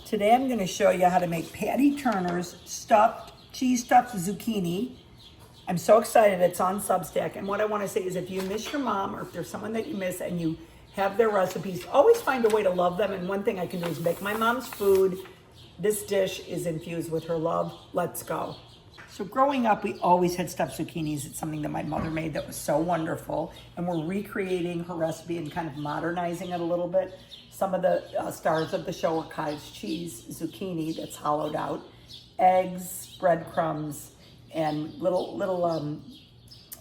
Today I'm going to show you how to make Patty Turner's cheese stuffed zucchini. I'm so excited it's on Substack, and what I want to say is if you miss your mom or if there's someone that you miss and you have their recipes, always find a way to love them, and one thing I can do is make my mom's food. This dish is infused with her love. Let's go. So growing up, we always had stuffed zucchinis. It's something that my mother made that was so wonderful, and we're recreating her recipe and kind of modernizing it a little bit. Some of the stars of the show are cottage cheese zucchini that's hollowed out, eggs, breadcrumbs, and little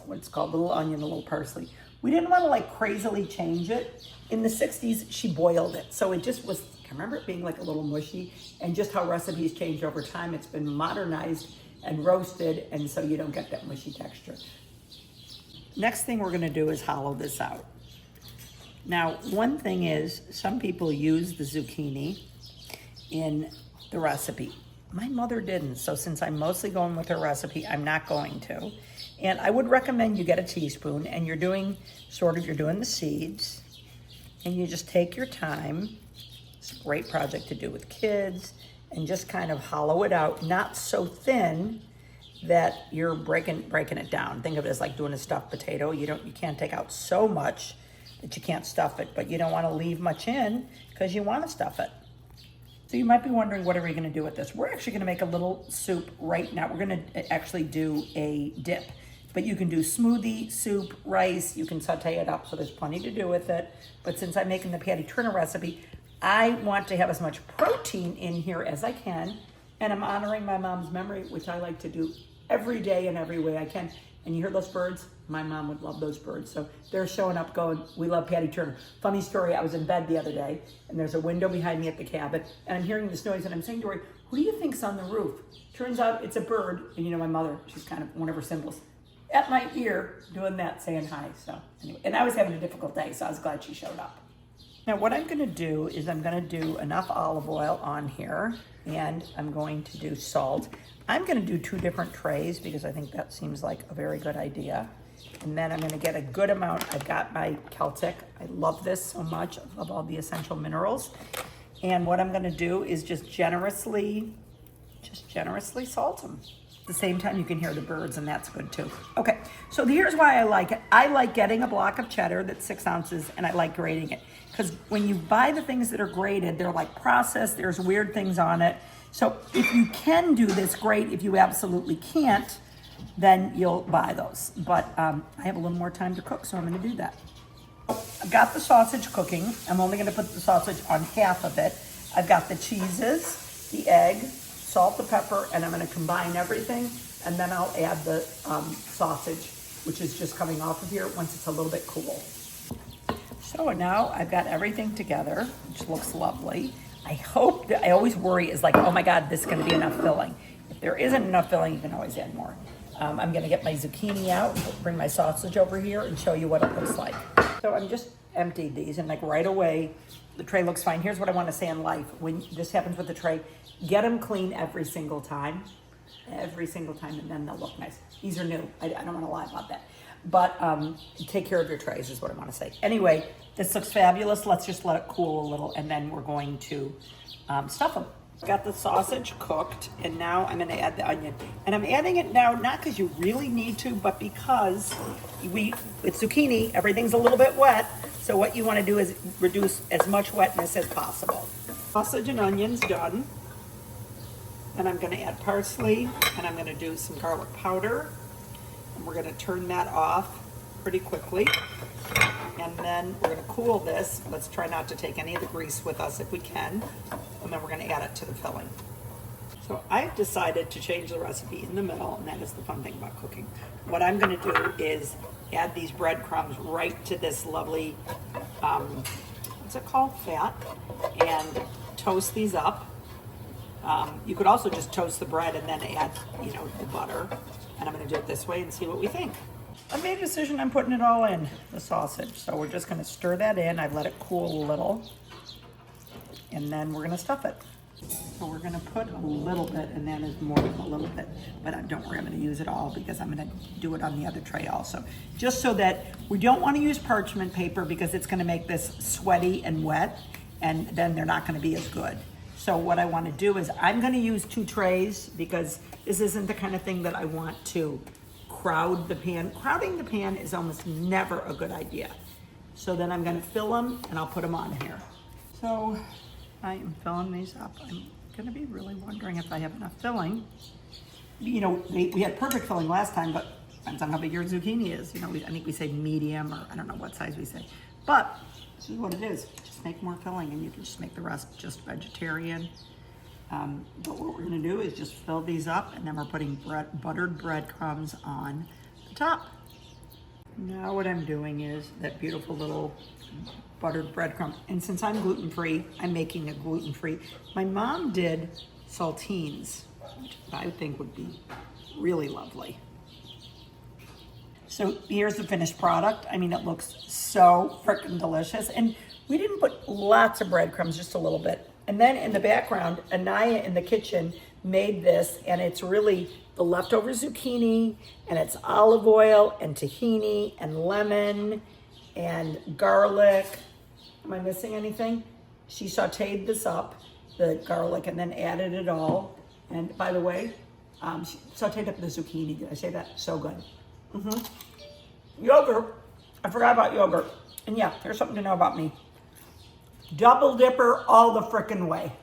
what's called little onion, a little parsley. We didn't want to like crazily change it. In the 60s, she boiled it. So it just was, I remember it being like a little mushy, and just how recipes change over time. It's been modernized and roasted, and so you don't get that mushy texture. Next thing we're gonna do is hollow this out. Now, one thing is, some people use the zucchini in the recipe. My mother didn't, so since I'm mostly going with her recipe, I'm not going to. And I would recommend you get a teaspoon, and you're doing the seeds, and you just take your time. It's a great project to do with kids, and just kind of hollow it out, not so thin that you're breaking it down. Think of it as like doing a stuffed potato. You can't take out so much that you can't stuff it, but you don't want to leave much in because you want to stuff it. So you might be wondering, what are we going to do with this? We're actually going to make a little soup right now. We're going to actually do a dip, but you can do smoothie, soup, rice. You can saute it up, so there's plenty to do with it. But since I'm making the Patty Turner recipe, I want to have as much protein in here as I can, and I'm honoring my mom's memory, which I like to do every day in every way I can. And you hear those birds? My mom would love those birds. So they're showing up going, we love Patty Turner. Funny story, I was in bed the other day, and there's a window behind me at the cabin, and I'm hearing this noise, and I'm saying to her, who do you think's on the roof? Turns out it's a bird, and you know my mother, she's kind of one of her symbols, at my ear doing that, saying hi. So anyway, and I was having a difficult day, so I was glad she showed up. Now what I'm gonna do is I'm gonna do enough olive oil on here, and I'm going to do salt. I'm gonna do 2 different trays because I think that seems like a very good idea. And then I'm gonna get a good amount. I've got my Celtic. I love this so much. I love all the essential minerals. And what I'm gonna do is just generously salt them. At the same time, you can hear the birds, and that's good too. Okay, so here's why I like it. I like getting a block of cheddar that's 6 ounces, and I like grating it. Because when you buy the things that are grated, they're like processed, there's weird things on it. So if you can do this, great. If you absolutely can't, then you'll buy those. But I have a little more time to cook, so I'm gonna do that. I've got the sausage cooking. I'm only gonna put the sausage on half of it. I've got the cheeses, the egg, salt, the pepper, and I'm gonna combine everything, and then I'll add the sausage, which is just coming off of here once it's a little bit cool. So now I've got everything together, which looks lovely. I always worry is like, oh my God, this is gonna be enough filling. If there isn't enough filling, you can always add more. I'm gonna get my zucchini out, bring my sausage over here, and show you what it looks like. So I'm just emptied these, and like right away, the tray looks fine. Here's what I wanna say in life. When this happens with the tray, get them clean every single time, and then they'll look nice. These are new, I don't wanna lie about that. But take care of your trays is what I wanna say. Anyway, this looks fabulous. Let's just let it cool a little, and then we're going to stuff them. Got the sausage cooked, and now I'm gonna add the onion. And I'm adding it now, not because you really need to, but because it's zucchini, everything's a little bit wet. So what you wanna do is reduce as much wetness as possible. Sausage and onions done. And I'm gonna add parsley, and I'm gonna do some garlic powder. And we're gonna turn that off pretty quickly. And then we're gonna cool this. Let's try not to take any of the grease with us if we can. And then we're gonna add it to the filling. So I've decided to change the recipe in the middle, and that is the fun thing about cooking. What I'm gonna do is add these breadcrumbs right to this lovely, what's it called, fat, and toast these up. You could also just toast the bread and then add, the butter. And I'm gonna do it this way and see what we think. I made a decision, I'm putting it all in, the sausage. So we're just gonna stir that in. I've let it cool a little. And then we're gonna stuff it. So we're gonna put a little bit, and that is more than a little bit. But don't worry, I'm gonna use it all because I'm gonna do it on the other tray also. Just so that we don't wanna use parchment paper because it's gonna make this sweaty and wet, and then they're not gonna be as good. So what I want to do is I'm going to use 2 trays because this isn't the kind of thing that I want to crowd the pan. Crowding the pan is almost never a good idea. So then I'm going to fill them and I'll put them on here. So I am filling these up. I'm going to be really wondering if I have enough filling. You know, we had perfect filling last time, but depends on how big your zucchini is. You know, I think we say medium, or I don't know what size we say. But this is what it is. Just make more filling and you can just make the rest just vegetarian. But what we're gonna do is just fill these up, and then we're putting buttered breadcrumbs on the top. Now what I'm doing is that beautiful little buttered breadcrumb. And since I'm gluten-free, I'm making a gluten-free. My mom did saltines, which I think would be really lovely. So here's the finished product. I mean, it looks so freaking delicious. And we didn't put lots of breadcrumbs, just a little bit. And then in the background, Anaya in the kitchen made this, and it's really the leftover zucchini, and it's olive oil and tahini and lemon and garlic. Am I missing anything? She sauteed this up, the garlic, and then added it all. And by the way, she sauteed up the zucchini. Did I say that? So good. Yogurt. I forgot about yogurt. And yeah, here's something to know about me. Double dipper all the frickin' way.